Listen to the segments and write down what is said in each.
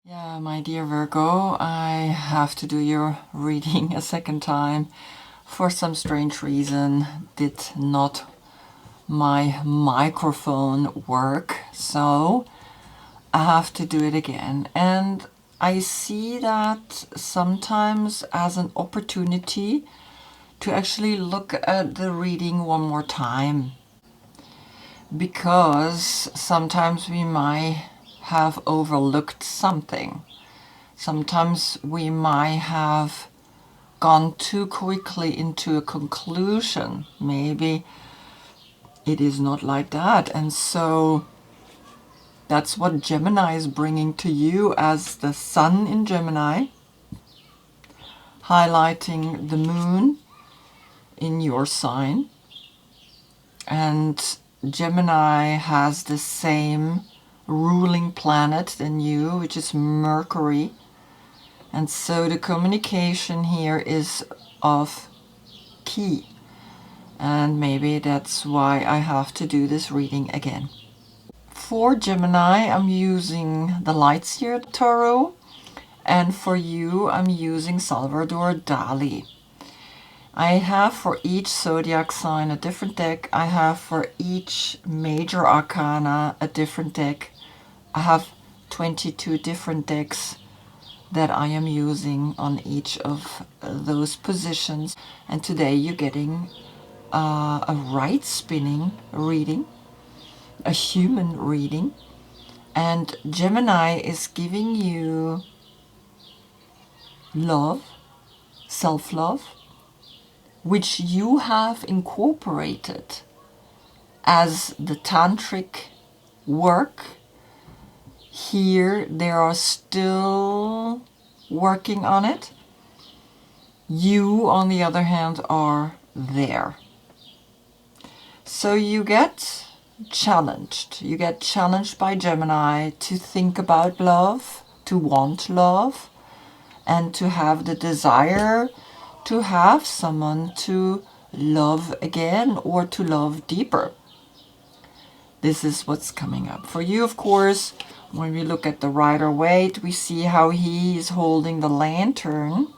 Yeah, my dear Virgo, I have to do your reading a second time. For some strange reason, did not my microphone work, so I have to do it again. And I see that sometimes as an opportunity to actually look at the reading one more time. Because sometimes we might have overlooked something. Sometimes we might have gone too quickly into a conclusion. Maybe it is not like that. And so that's what Gemini is bringing to you as the Sun in Gemini, highlighting the Moon in your sign. And Gemini has the same ruling planet than you, which is Mercury. And so the communication here is of key. And maybe that's why I have to do this reading again. For Gemini, I'm using the Lightseer Tarot. And for you, I'm using Salvador Dali. I have for each zodiac sign a different deck. I have for each major arcana a different deck. I have 22 different decks that I am using on each of those positions. And today you're getting a right spinning reading, a human reading. And Gemini is giving you love, self-love, which you have incorporated as the tantric work. Here they are still working on it. You, on the other hand, are there. So you get challenged. You get challenged by Gemini to think about love, to want love, and to have the desire to have someone to love again or to love deeper. This is what's coming up. For you, of course, when we look at the Rider-Waite, we see how he is holding the lantern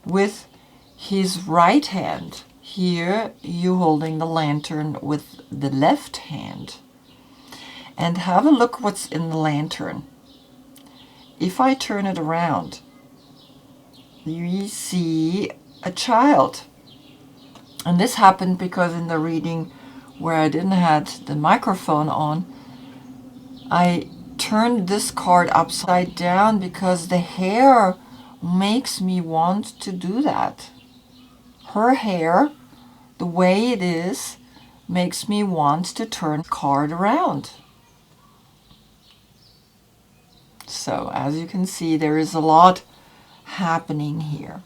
with his right hand. Here, you holding the lantern with the left hand. And have a look what's in the lantern. If I turn it around, you see a child. And this happened because in the reading where I didn't have the microphone on, I turned this card upside down because the hair makes me want to do that. Her hair, the way it is, makes me want to turn the card around. So as you can see, there is a lot happening here.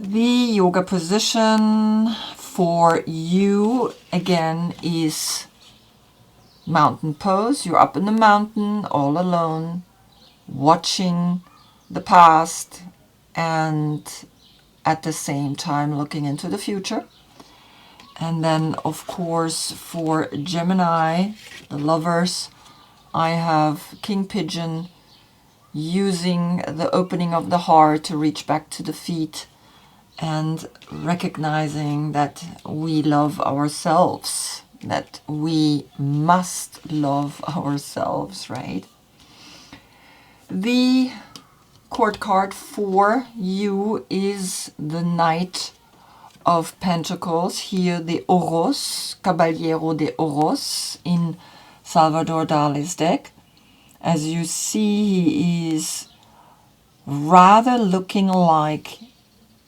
The yoga position for you again is mountain pose. You're up in the mountain all alone, watching the past and at the same time looking into the future. And then of course for Gemini, the lovers, I have King Pigeon using the opening of the heart to reach back to the feet and recognizing that we love ourselves, that we must love ourselves, right? The court card for you is the Knight of Pentacles. Here the Oros, Caballero de Oros in Salvador Dali's deck. As you see, he is rather looking like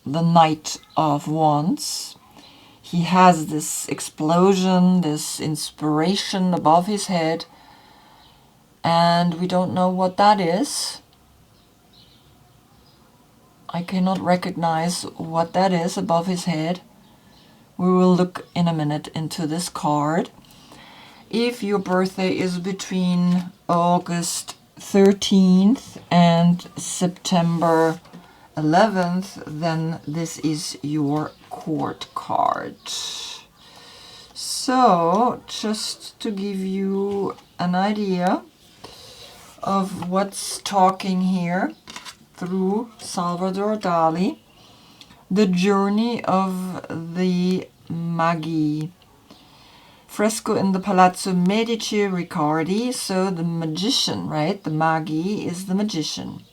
the Knight of Wands. He has this explosion, this inspiration above his head, and we don't know what that is. I cannot recognize what that is above his head. We will look in a minute into this card. If your birthday is between August 13th and September 11th, then this is your court card. So, just to give you an idea of what's talking here through Salvador Dali. The journey of the Magi. Fresco in the Palazzo Medici Riccardi. So the magician, right? The Magi is the magician.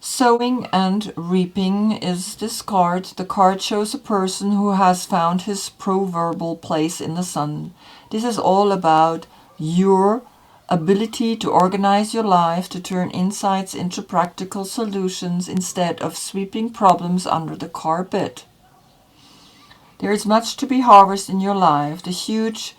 Sowing and reaping is this card. The card shows a person who has found his proverbial place in the sun. This is all about your ability to organize your life, to turn insights into practical solutions instead of sweeping problems under the carpet. There is much to be harvested in your life. The huge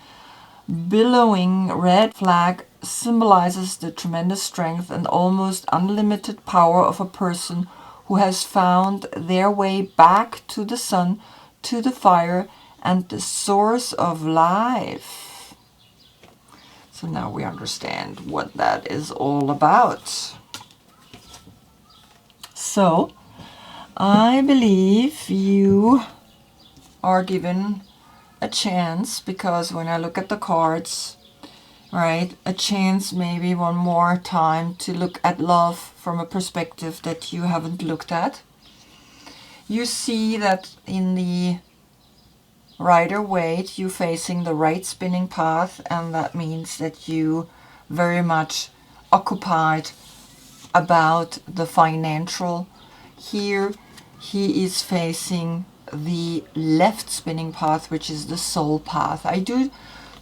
billowing red flag symbolizes the tremendous strength and almost unlimited power of a person who has found their way back to the sun, to the fire, and the source of life. So now we understand what that is all about. So I believe you are given a chance, because when I look at the cards, right, a chance maybe one more time to look at love from a perspective that you haven't looked at. You see that in the Rider-Waite, you facing the right spinning path, and that means that you very much occupied about the financial. Here he is facing the left spinning path, which is the soul path. I do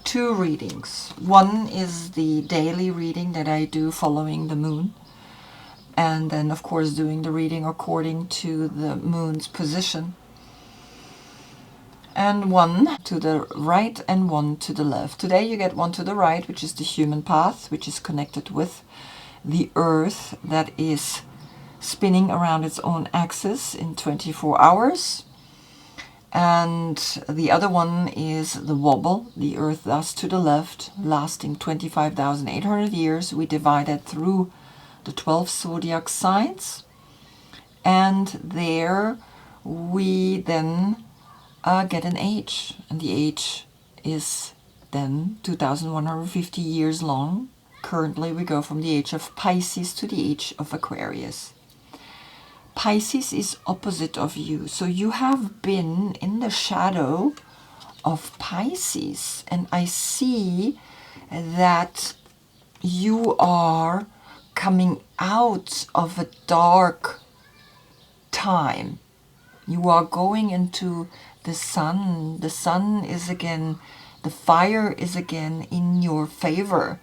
two readings. One is the daily reading that I do following the moon, and then of course doing the reading according to the moon's position, and one to the right and one to the left. Today you get one to the right, which is the human path, which is connected with the earth that is spinning around its own axis in 24 hours. And the other one is the wobble, the earth thus to the left, lasting 25,800 years. We divide it through the 12 zodiac signs, and there we then get an age, and the age is then 2,150 years long. Currently we go from the age of Pisces to the age of Aquarius. Pisces is opposite of you, so you have been in the shadow of Pisces, and I see that you are coming out of a dark time. You are going into the sun. The sun is again, the fire is again in your favor,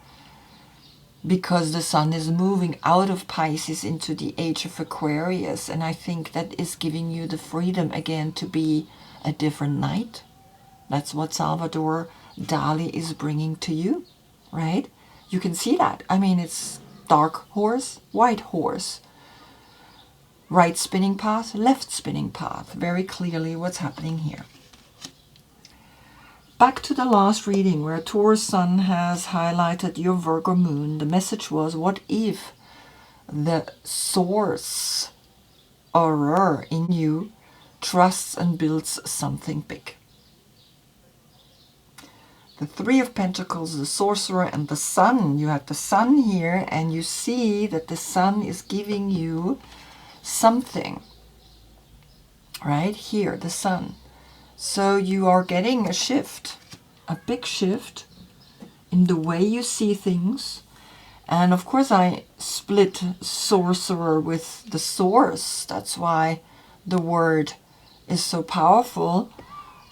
because the sun is moving out of Pisces into the age of Aquarius, and I think that is giving you the freedom again to be a different knight. That's what Salvador Dali is bringing to you, right? You can see that. I mean, it's dark horse, white horse, right spinning path, left spinning path. Very clearly what's happening here. Back to the last reading where Taurus Sun has highlighted your Virgo Moon. The message was, what if the source aurora in you trusts and builds something big? The Three of Pentacles, the Sorcerer, and the Sun. You had the Sun here, and you see that the Sun is giving you something. Right here, the Sun. So you are getting a shift, a big shift in the way you see things. And of course I split sorcerer with the source. That's why the word is so powerful.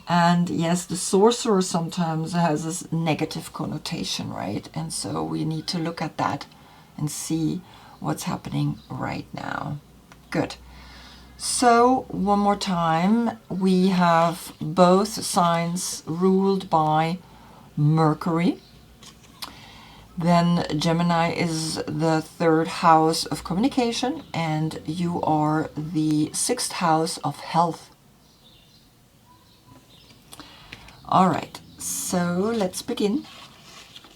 And yes, the sorcerer sometimes has this negative connotation, right? And so we need to look at that and see what's happening right now. Good. So one more time, we have both signs ruled by Mercury. Then Gemini is the third house of communication, and you are the sixth house of health. All right, so let's begin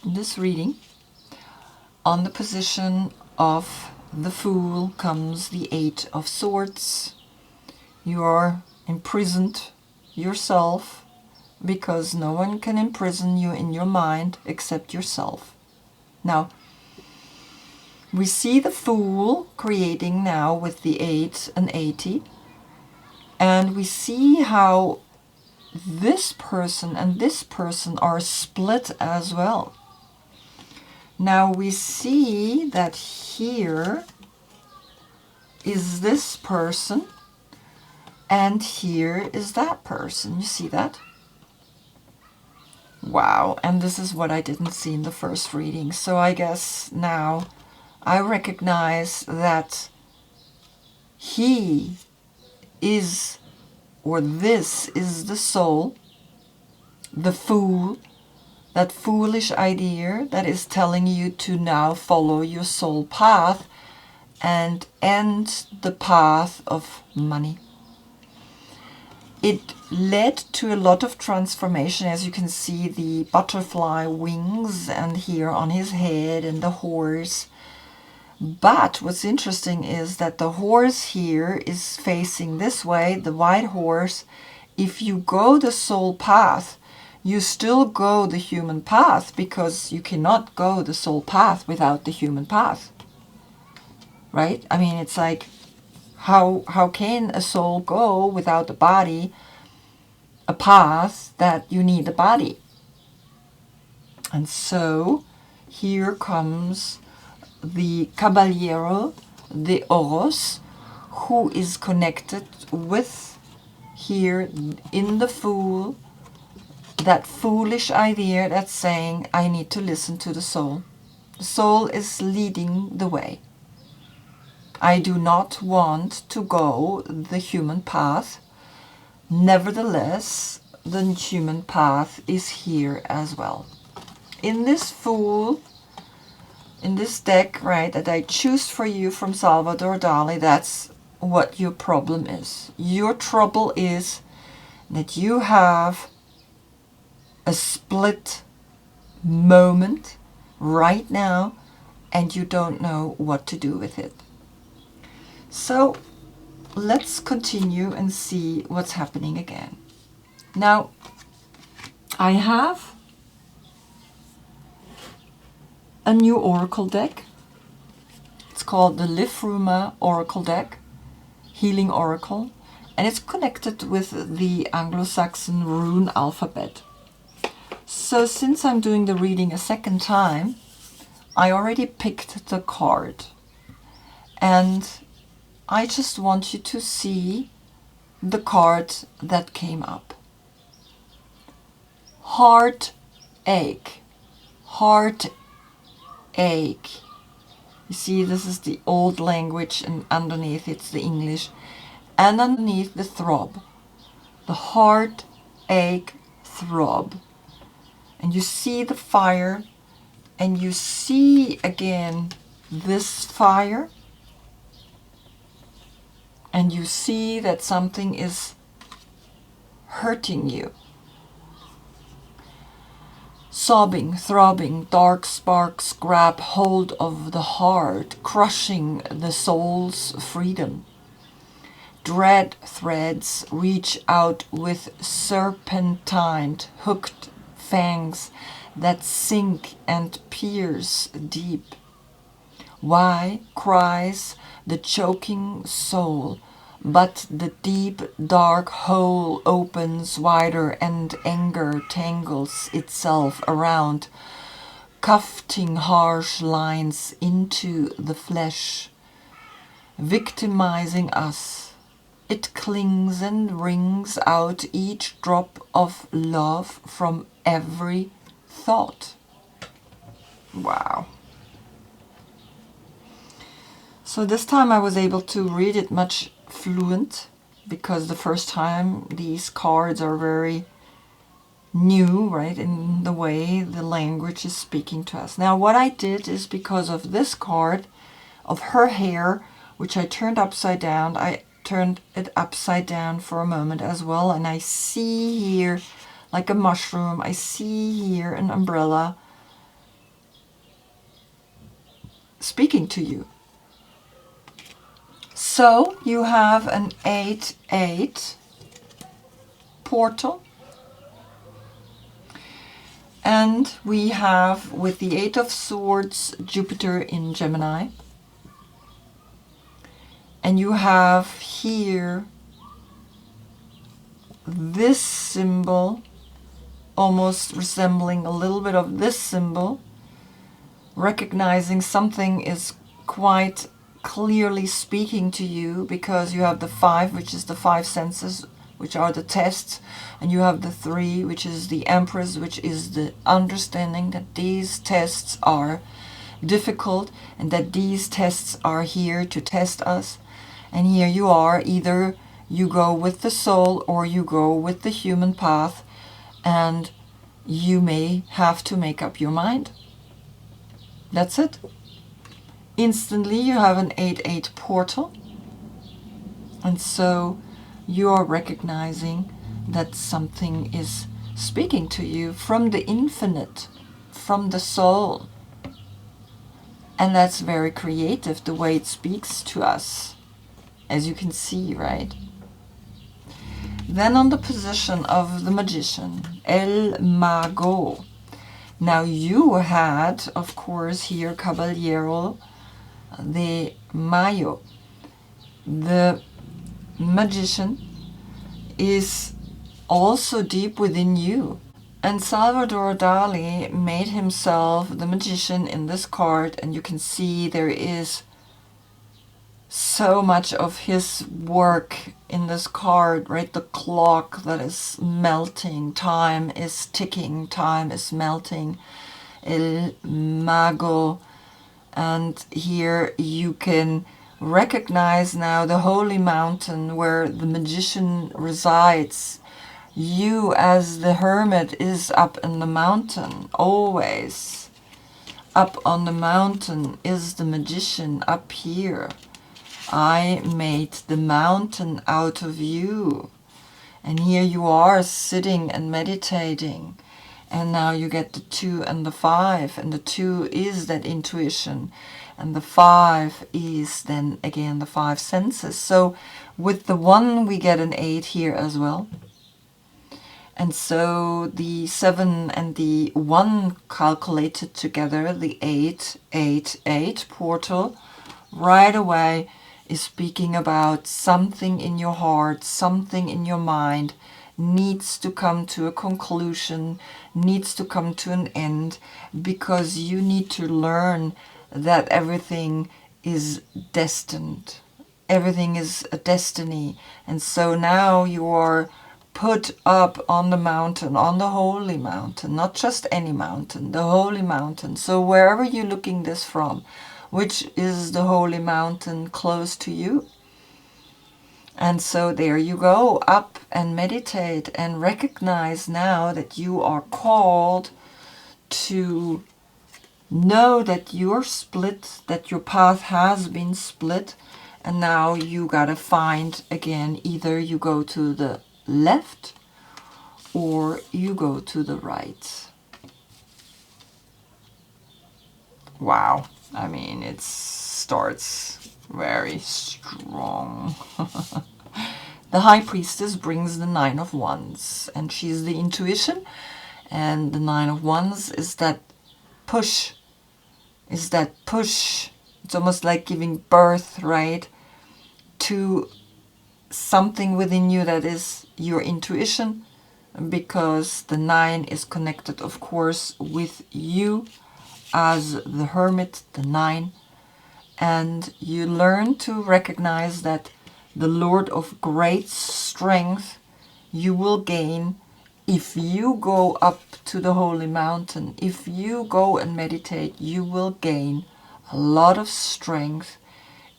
this reading. On the position of the Fool comes the Eight of Swords. You are imprisoned yourself because no one can imprison you in your mind except yourself. Now, We see the Fool creating now with the 8 and 80. And we see how this person and this person are split as well. Now we see that here is this person and here is that person. You see that? Wow, and this is what I didn't see in the first reading. So I guess now I recognize that he is, or this is the soul, the Fool, that foolish idea that is telling you to now follow your soul path and end the path of money. It led to a lot of transformation, as you can see the butterfly wings and here on his head and the horse. But what's interesting is that the horse here is facing this way, the white horse. If you go the soul path, you still go the human path, because you cannot go the soul path without the human path. Right? I mean, it's like, how can a soul go without a body, a path that you need a body? And so here comes the Caballero de Oros, who is connected with, here in the Fool, that foolish idea that's saying, I need to listen to the soul. The soul is leading the way. I do not want to go the human path. Nevertheless, the human path is here as well. In this Fool, in this deck, right, that I choose for you from Salvador Dali, that's what your problem is. Your trouble is that you have a split moment right now and you don't know what to do with it. So let's continue and see what's happening again. Now, I have a new oracle deck. It's called the Lifruma Oracle Deck, Healing Oracle, and it's connected with the Anglo-Saxon rune alphabet. So since I'm doing the reading a second time, I already picked the card. And I just want you to see the card that came up. Heartache. Heartache. You see, this is the old language, and underneath it's the English. And underneath the throb. The heartache throb. And you see the fire, and you see again this fire, and you see that something is hurting you. Sobbing, throbbing, dark sparks grab hold of the heart, crushing the soul's freedom. Dread threads reach out with serpentined, hooked fangs that sink and pierce deep. Why cries the choking soul, but the deep dark hole opens wider and anger tangles itself around, cutting harsh lines into the flesh, victimizing us. It clings and wrings out each drop of love from every thought. Wow. So this time I was able to read it much fluent, because the first time these cards are very new, right, in the way the language is speaking to us. Now what I did is, because of this card, of her hair, which I turned upside down, I turned it upside down for a moment as well, and I see here like a mushroom, I see here an umbrella speaking to you. So you have an 8-8 portal, And we have, with the Eight of Swords, Jupiter in Gemini. And you have here this symbol, almost resembling a little bit of this symbol, recognizing something is quite clearly speaking to you, because you have the 5, which is the 5 senses, which are the tests, and you have the 3, which is the Empress, which is the understanding that these tests are difficult and that these tests are here to test us. And here you are, either you go with the soul or you go with the human path, and you may have to make up your mind. That's it. Instantly you have an 8-8 portal, and so you are recognizing that something is speaking to you from the infinite, from the soul. And that's very creative, the way it speaks to us, as you can see, right? Then on the position of the Magician, El Mago. Now you had, of course, here Caballero de Mayo. The Magician is also deep within you. And Salvador Dali made himself the Magician in this card, and you can see there is so much of his work in this card, right? The clock that is melting, time is ticking, time is melting. El Mago. And here you can recognize now the holy mountain where the Magician resides. You as the Hermit is up in the mountain, always. Up on the mountain is the Magician, up here. I made the mountain out of you. And here you are sitting and meditating. And now you get the 2 and the 5. And the 2 is that intuition. And the 5 is then again the 5 senses. So with the 1 we get an 8 here as well. And so the 7 and the 1 calculated together, the 8-8-8 portal, right away is speaking about something in your heart, something in your mind needs to come to a conclusion, needs to come to an end, because you need to learn that everything is destined. Everything is a destiny. And so now you are put up on the mountain, on the holy mountain, not just any mountain, the holy mountain. So wherever you're looking this from, which is the holy mountain close to you? And so there you go, up and meditate and recognize now that you are called to know that you're split, that your path has been split, and now you gotta find again, either you go to the left or you go to the right. Wow, I mean, it starts very strong. The High Priestess brings the 9 of Wands, and she's the intuition, and the 9 of Wands is that push, It's almost like giving birth, right, to something within you that is your intuition, because the 9 is connected, of course, with you as the Hermit, the 9, and you learn to recognize that the Lord of great strength you will gain if you go up to the holy mountain. If you go and meditate, you will gain a lot of strength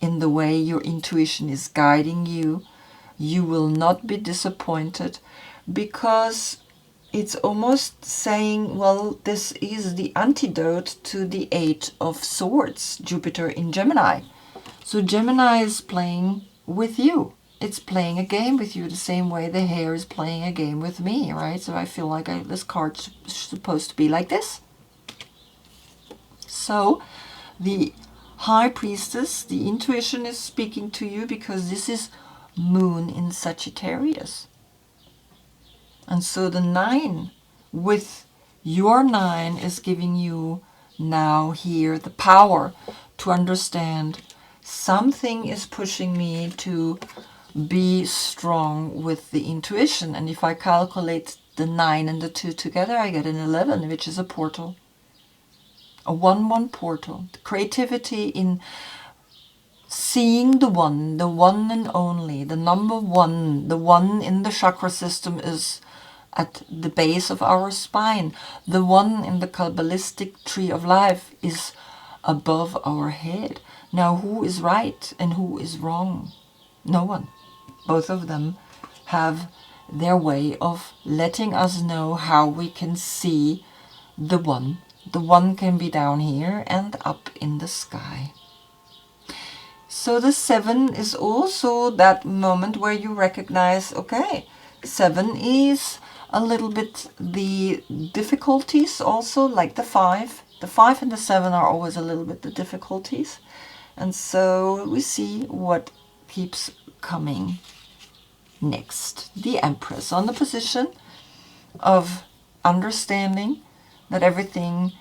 in the way your intuition is guiding you. You will not be disappointed, because it's almost saying, well, this is the antidote to the 8 of Swords, Jupiter in Gemini. So Gemini is playing with you. It's playing a game with you the same way the hare is playing a game with me, right? So I feel like this card's supposed to be like this. So the High Priestess, the intuition is speaking to you, because this is Moon in Sagittarius. And so the 9 with Your 9 is giving you now here the power to understand something is pushing me to be strong with the intuition. And if I calculate the 9 and the 2 together, I get an 11, which is a portal. A 1-1 portal. The creativity in seeing the one and only, the number 1, the 1 in the chakra system is at the base of our spine. The 1 in the Kabbalistic tree of life is above our head. Now, who is right and who is wrong? No one. Both of them have their way of letting us know how we can see the one. The one can be down here and up in the sky. So the 7 is also that moment where you recognize, okay, 7 is a little bit the difficulties also, like the 5. The 5 and the 7 are always a little bit the difficulties. And so we see what keeps coming next. The Empress on the position of understanding that everything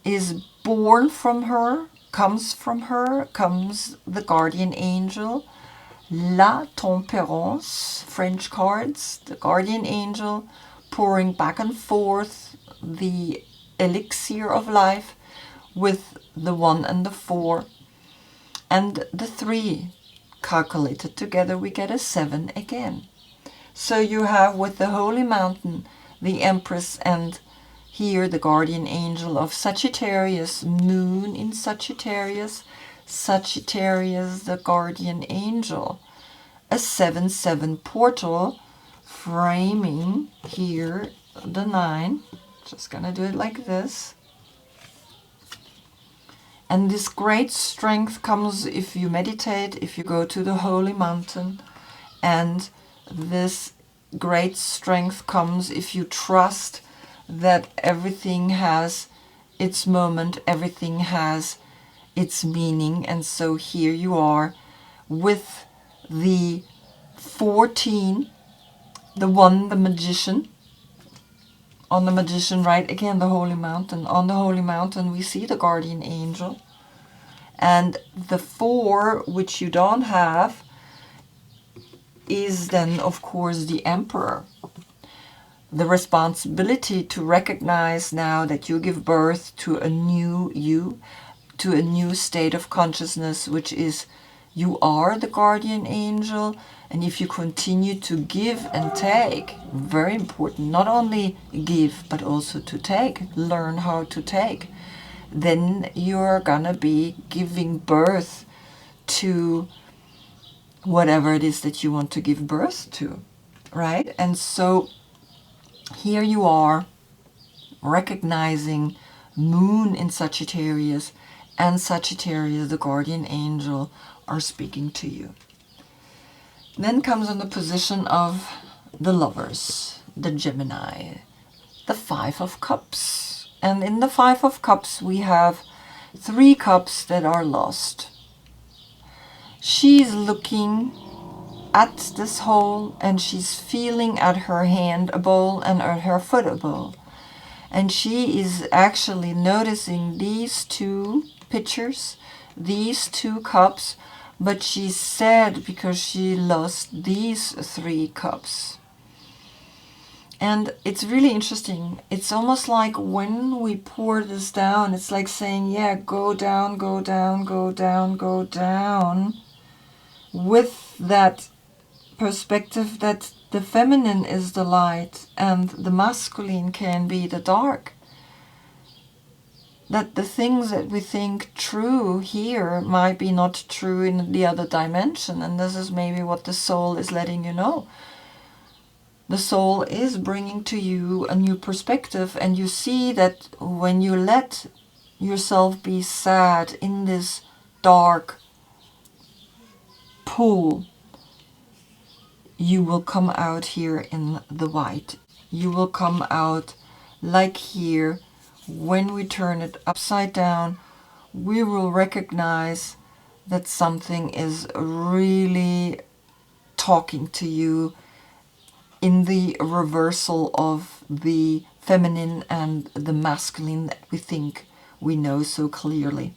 is born from her, comes from her, comes the guardian angel, La Tempérance, French cards, the guardian angel pouring back and forth the elixir of life with the 1 and the 4 and the 3 calculated together, we get a 7 again. So you have with the Holy Mountain, the Empress, and here the guardian angel of Sagittarius, Moon in Sagittarius, Sagittarius the guardian angel, a 7-7 portal framing here the 9. Just gonna do it like this. And this great strength comes if you meditate, if you go to the Holy Mountain. And this great strength comes if you trust that everything has its moment, everything has its meaning. And so here you are with the 14, the 1, the Magician. On the Magician, right, again, the Holy Mountain. On the Holy Mountain, we see the guardian angel. And the 4, which you don't have, is then, of course, the Emperor. The responsibility to recognize now that you give birth to a new you, to a new state of consciousness, which is you are the guardian angel. And if you continue to give and take, very important, not only give, but also to take, learn how to take, then you're gonna be giving birth to whatever it is that you want to give birth to, right? And so here you are recognizing Moon in Sagittarius and Sagittarius, the guardian angel, are speaking to you. Then comes on the position of the Lovers, the Gemini, the 5 of Cups. And in the 5 of Cups, we have 3 cups that are lost. She's looking at this hole and she's feeling at her hand a bowl and at her foot a bowl. And she is actually noticing these 2 pictures, these 2 cups, but she's sad because she lost these 3 cups. And it's really interesting. It's almost like when we pour this down, it's like saying, yeah, go down, go down, go down, go down. With that perspective that the feminine is the light and the masculine can be the dark. That the things that we think true here might be not true in the other dimension. And this is maybe what the soul is letting you know. The soul is bringing to you a new perspective, and you see that when you let yourself be sad in this dark pool, you will come out here in the white. You will come out like here. When we turn it upside down, we will recognize that something is really talking to you in the reversal of the feminine and the masculine that we think we know so clearly.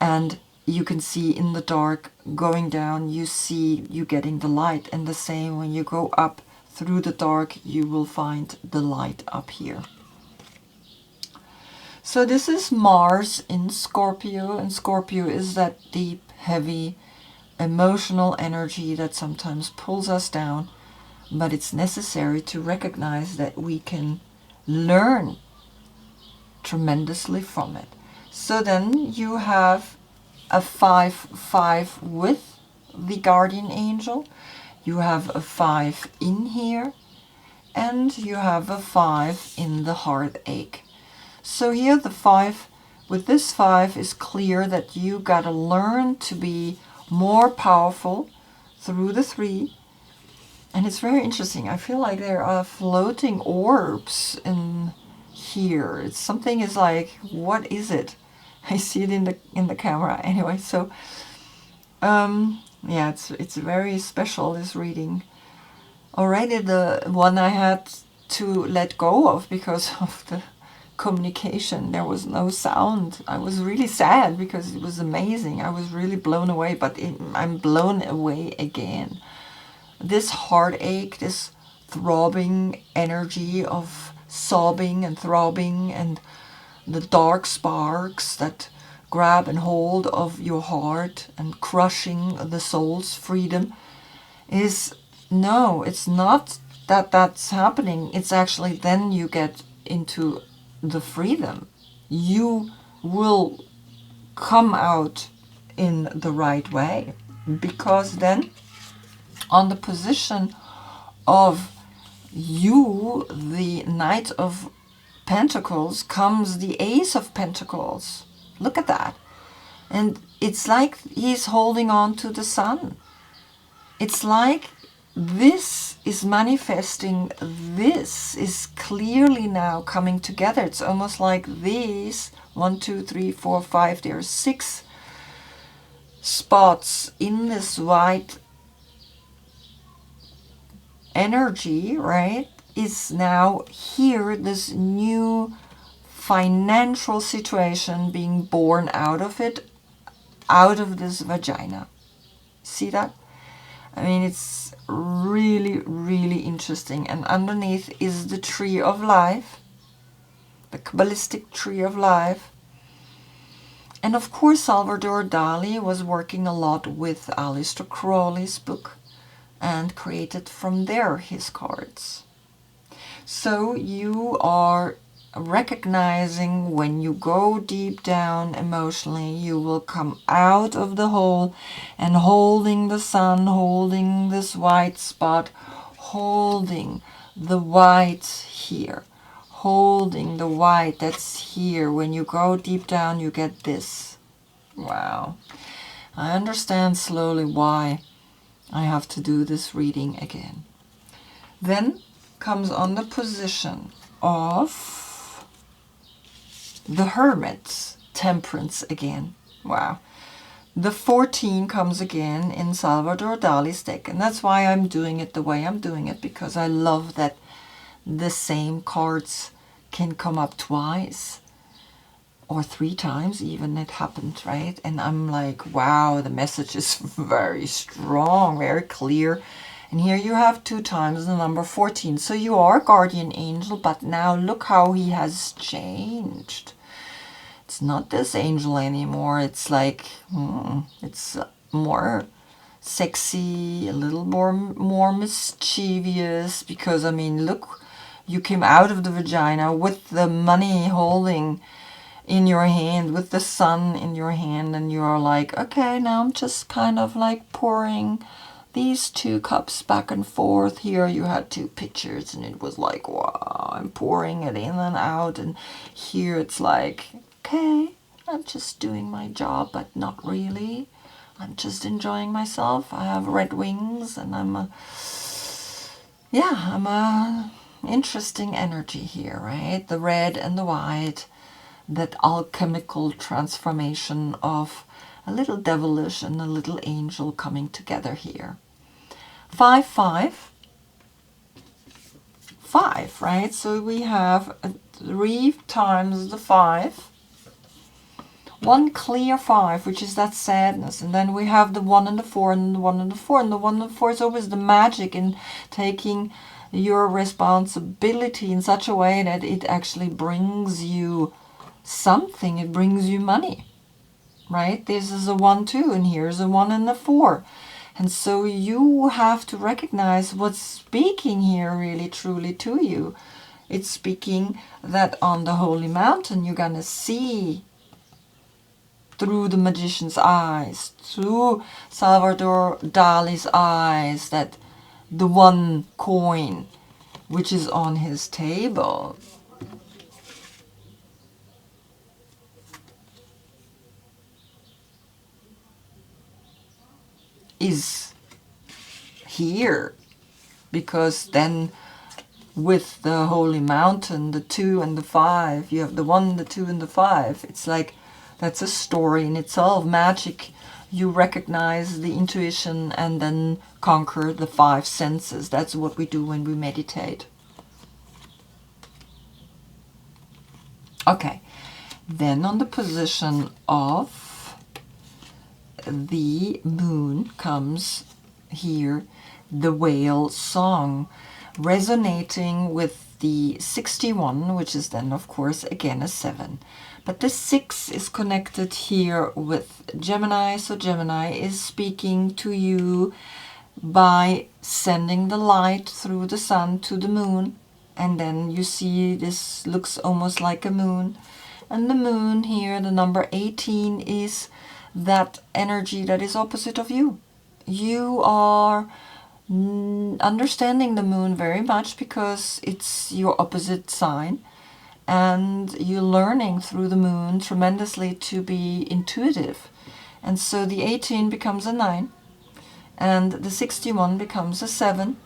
And you can see in the dark going down, you see you getting the light, and the same when you go up through the dark, you will find the light up here. So this is Mars in Scorpio, and Scorpio is that deep, heavy, emotional energy that sometimes pulls us down, but it's necessary to recognize that we can learn tremendously from it. So then you have a 5-5 with the guardian angel, you have a 5 in here, and you have a 5 in the heartache. So here the 5, with this 5 is clear that you gotta learn to be more powerful through the 3. And it's very interesting. I feel like there are floating orbs in here. It's something is like, what is it? I see it in the camera anyway. So yeah, it's very special, this reading. Already the one I had to let go of because of the communication. There was no sound. I was really sad because it was amazing. I was really blown away, but I'm blown away again. This heartache, this throbbing energy of sobbing and throbbing, and the dark sparks that grab and hold of your heart and crushing the soul's freedom is, no, it's not that that's happening. It's actually then you get into the freedom. You will come out in the right way, because then on the position of you, the Knight of Pentacles, comes the Ace of Pentacles. Look at that. And it's like he's holding on to the sun. It's like this is manifesting, this is clearly now coming together. It's almost like these 1, 2, 3, 4, 5, there are 6 spots in this white energy, right, is now here, this new financial situation being born out of it, out of this vagina. See that? I mean, it's really, really interesting. And underneath is the tree of life, the Kabbalistic tree of life. And of course, Salvador Dali was working a lot with Aleister Crowley's book and created from there his cards. So you are recognizing when you go deep down emotionally, you will come out of the hole and holding the sun, holding this white spot, holding the white here, holding the white that's here. When you go deep down, you get this. Wow. I understand slowly why I have to do this reading again. Then comes on the position of the Hermit, Temperance again. Wow. The 14 comes again in Salvador Dali's deck, and that's why I'm doing it the way I'm doing it, because I love that the same cards can come up twice or 3 times even. It happened, right? And I'm like, wow, the message is very strong, very clear. And here you have 2 times the number 14. So you are guardian angel, but now look how he has changed. It's not this angel anymore. It's like, it's more sexy, a little more mischievous, because, I mean, look, you came out of the vagina with the money holding in your hand, with the sun in your hand, and you're like, okay, now I'm just kind of like pouring these 2 cups back and forth. Here you had 2 pitchers, and it was like, wow, I'm pouring it in and out, and here it's like, okay, I'm just doing my job, but not really. I'm just enjoying myself. I have red wings, and I'm a interesting energy here, right? The red and the white, that alchemical transformation of a little devilish and a little angel coming together here. 5-5, 5, right? So we have 3 times the 5. One clear 5, which is that sadness. And then we have the 1 and the 4 and the 1 and the 4. And the 1 and the 4 is always the magic in taking your responsibility in such a way that it actually brings you something. It brings you money, right? This is a 1, 2, and here's a 1 and a 4. And so you have to recognize what's speaking here really truly to you. It's speaking that on the holy mountain you're going to see through the magician's eyes, through Salvador Dali's eyes, that the 1 coin which is on his table is here, because then with the holy mountain, the 2 and the 5, you have the 1, the 2, and the 5. It's like that's a story in itself. Magic, you recognize the intuition and then conquer the 5 senses. That's what we do when we meditate. Okay, then on the position of the moon comes here the whale song, resonating with the 61, which is then of course again a 7. But the 6 is connected here with Gemini, so Gemini is speaking to you by sending the light through the sun to the moon. And then you see this looks almost like a moon. And the moon here, the number 18, is that energy that is opposite of you. You are understanding the moon very much because it's your opposite sign, and you're learning through the moon tremendously to be intuitive. And so the 18 becomes a 9, and the 61 becomes a 7.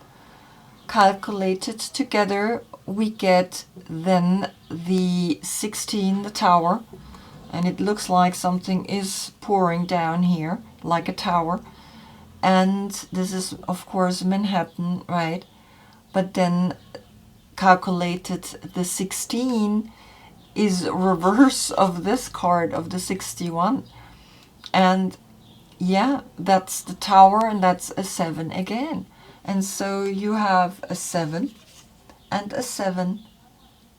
Calculated together, we get then the 16, the tower, and it looks like something is pouring down here, like a tower. And this is, of course, Manhattan, right? But then calculated, the 16 is reverse of this card of the 61. And yeah, that's the tower, and that's a 7 again. And so you have a 7 and a 7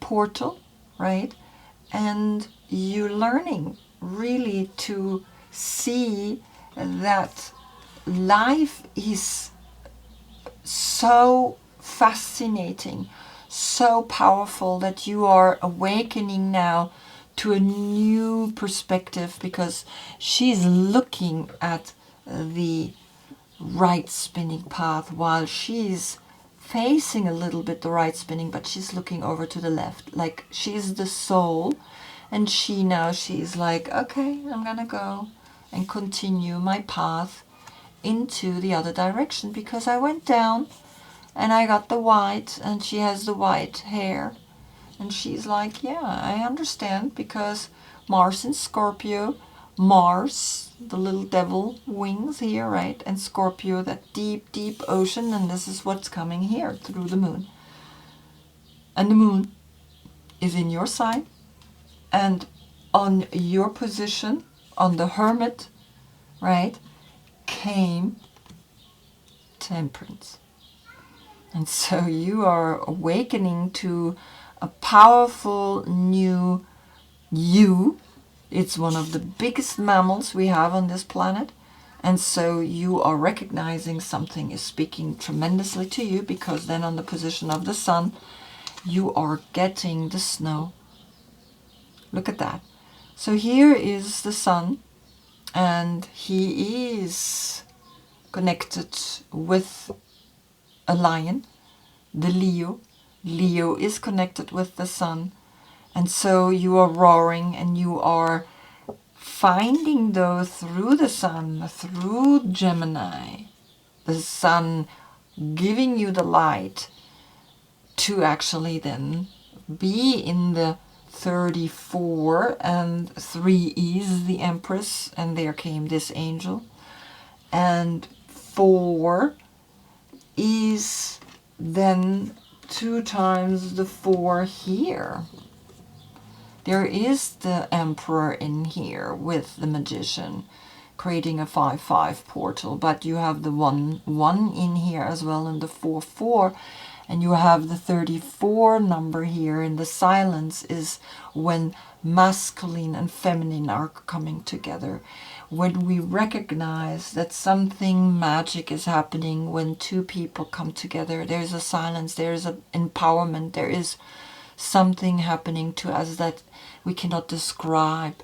portal, right? And you're learning really to see that life is so fascinating, so powerful, that you are awakening now to a new perspective, because she's looking at the right spinning path while she's facing a little bit the right spinning, but she's looking over to the left, like she's the soul. And she's like, okay, I'm gonna go and continue my path into the other direction, because I went down and I got the white, and she has the white hair. And she's like, yeah, I understand, because Mars in Scorpio, Mars, the little devil wings here, right? And Scorpio, that deep, deep ocean, and this is what's coming here through the moon. And the moon is in your sign, and on your position, on the Hermit, right, came Temperance. And so you are awakening to a powerful new you. It's one of the biggest mammals we have on this planet. And so you are recognizing something is speaking tremendously to you, because then on the position of the sun, you are getting the snow. Look at that. So here is the sun, and he is connected with a lion, the Leo. Leo is connected with the sun. And so you are roaring, and you are finding, though, through the sun, through Gemini, the sun giving you the light to actually then be in the 34, and 3 is the Empress, and there came this angel. And 4 is then 2 times the 4 here. There is the Emperor in here with the Magician, creating a 5-5 portal, but you have the 1-1 in here as well, and the 4-4, and you have the 34 number here, and the silence is when masculine and feminine are coming together. When we recognize that something magic is happening when 2 people come together, there's a silence, there's an empowerment, there is something happening to us that we cannot describe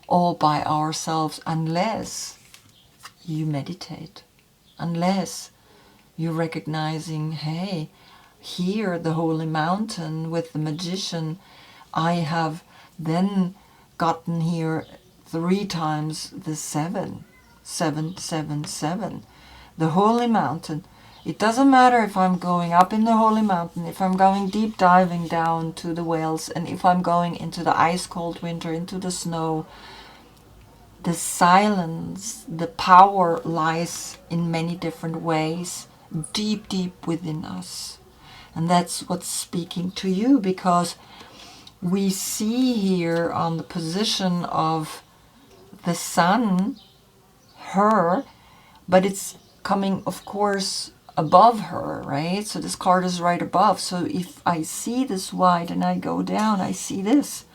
all by ourselves unless you meditate, unless you're recognizing, hey, here the holy mountain with the Magician, I have then gotten here 3 times the 7, 7, 7, 7. The holy mountain. It doesn't matter if I'm going up in the holy mountain, if I'm going deep diving down to the whales, and if I'm going into the ice cold winter, into the snow. The silence, the power lies in many different ways, deep, deep within us. And that's what's speaking to you, because we see here on the position of the sun, her, but it's coming, of course, above her, right? So this card is right above. So if I see this wide and I go down, I see this.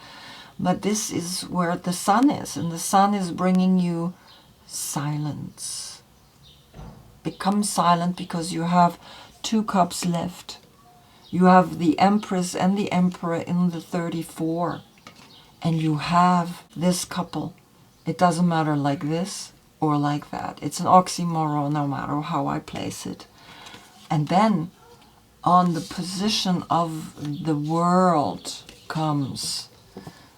But this is where the sun is, and the sun is bringing you silence. Become silent, because you have 2 cups left. You have the Empress and the Emperor in the 34. And you have this couple. It doesn't matter like this or like that. It's an oxymoron no matter how I place it. And then on the position of the world comes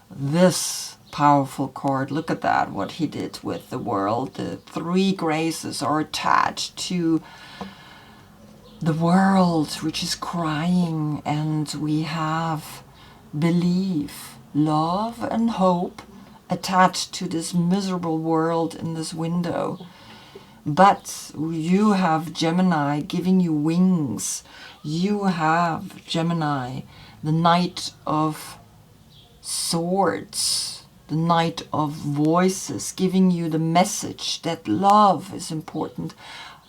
this powerful card. Look at that, what he did with the world. The 3 graces are attached to the world, which is crying, and we have belief, love, and hope attached to this miserable world in this window. But you have Gemini giving you wings. You have Gemini, the Knight of Swords, the Knight of Voices, giving you the message that love is important.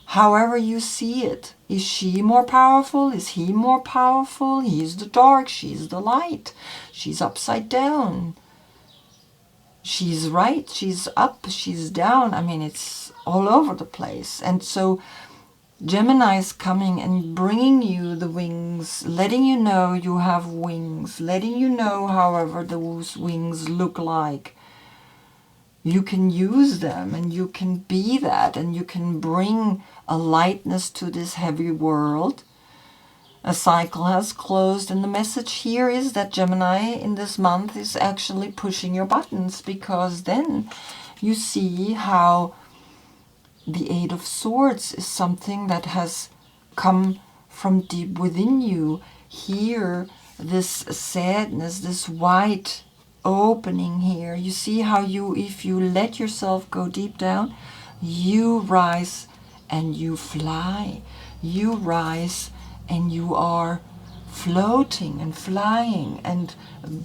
However you see it. Is she more powerful? Is he more powerful? He's the dark, she's the light. She's upside down. She's right, she's up, she's down. I mean, it's all over the place. And so Gemini is coming and bringing you the wings, letting you know you have wings, letting you know, however those wings look like. You can use them, and you can be that, and you can bring a lightness to this heavy world. A cycle has closed, and the message here is that Gemini in this month is actually pushing your buttons, because then you see how the 8 of Swords is something that has come from deep within you. Here, this sadness, this white opening here, you see how you, if you let yourself go deep down, you rise and you fly. You rise and you are floating and flying and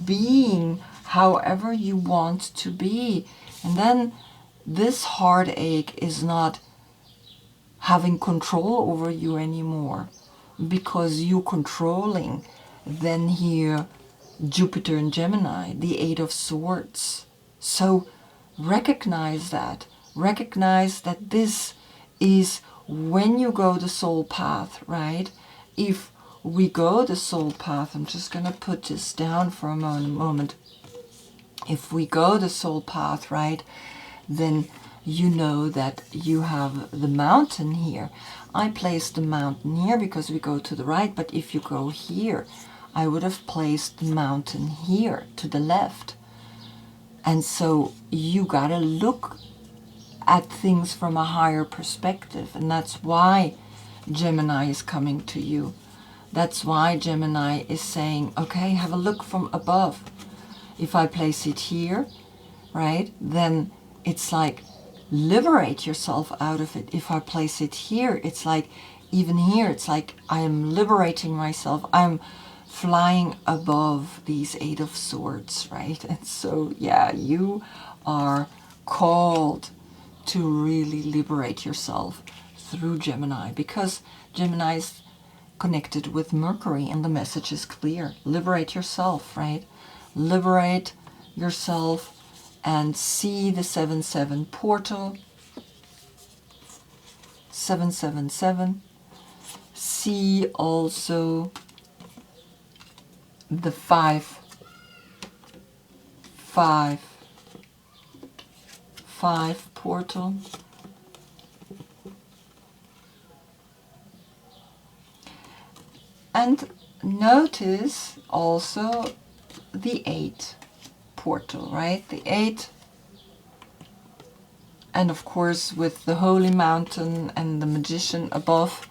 being however you want to be. And then this heartache is not having control over you anymore, because you controlling then here Jupiter and Gemini, the 8 of Swords. So recognize that. Recognize that this is when you go the soul path, right? If we go the soul path, I'm just going to put this down for a moment. If we go the soul path, right, then you know that you have the mountain here. I placed the mountain here because we go to the right, but if you go here, I would have placed the mountain here to the left. And so you gotta look at things from a higher perspective, and that's why Gemini is coming to you. That's why Gemini is saying, okay, have a look from above. If I place it here, right, then it's like liberate yourself out of it. If I place it here, it's like even here, it's like I am liberating myself. I'm flying above these Eight of Swords, right? And so, yeah, you are called to really liberate yourself through Gemini, because Gemini is connected with Mercury, and the message is clear. Liberate yourself, right? Liberate yourself and see the 7-7 portal. 777. See also the 5-5-5 portal. And notice also the 8 portal, right? The 8, and of course with the Holy Mountain and the Magician above,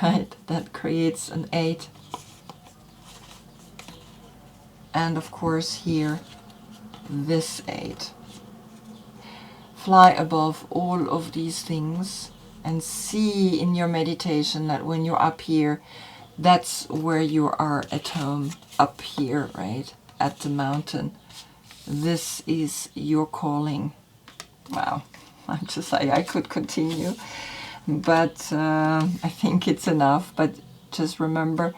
right? That creates an 8. And of course here, this 8. Fly above all of these things and see in your meditation that when you're up here, that's where you are at home, up here, right? At the mountain. This is your calling. Wow, I'm just like, I could continue, but I think it's enough. But just remember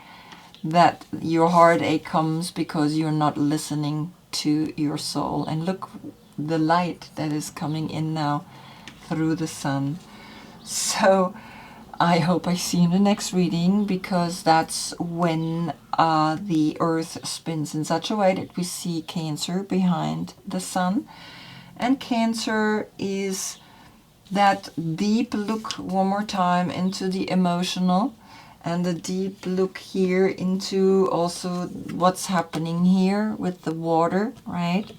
that your heartache comes because you're not listening to your soul. And look, the light that is coming in now through the sun. So I hope I see you in the next reading, because that's when the Earth spins in such a way that we see Cancer behind the sun. And Cancer is that deep look, one more time, into the emotional, and the deep look here into also what's happening here with the water, right?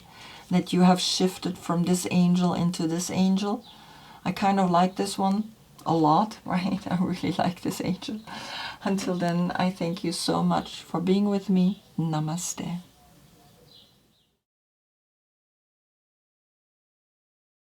That you have shifted from this angel into this angel. I kind of like this one a lot, right? I really like this angel. Until then, I thank you so much for being with me. Namaste.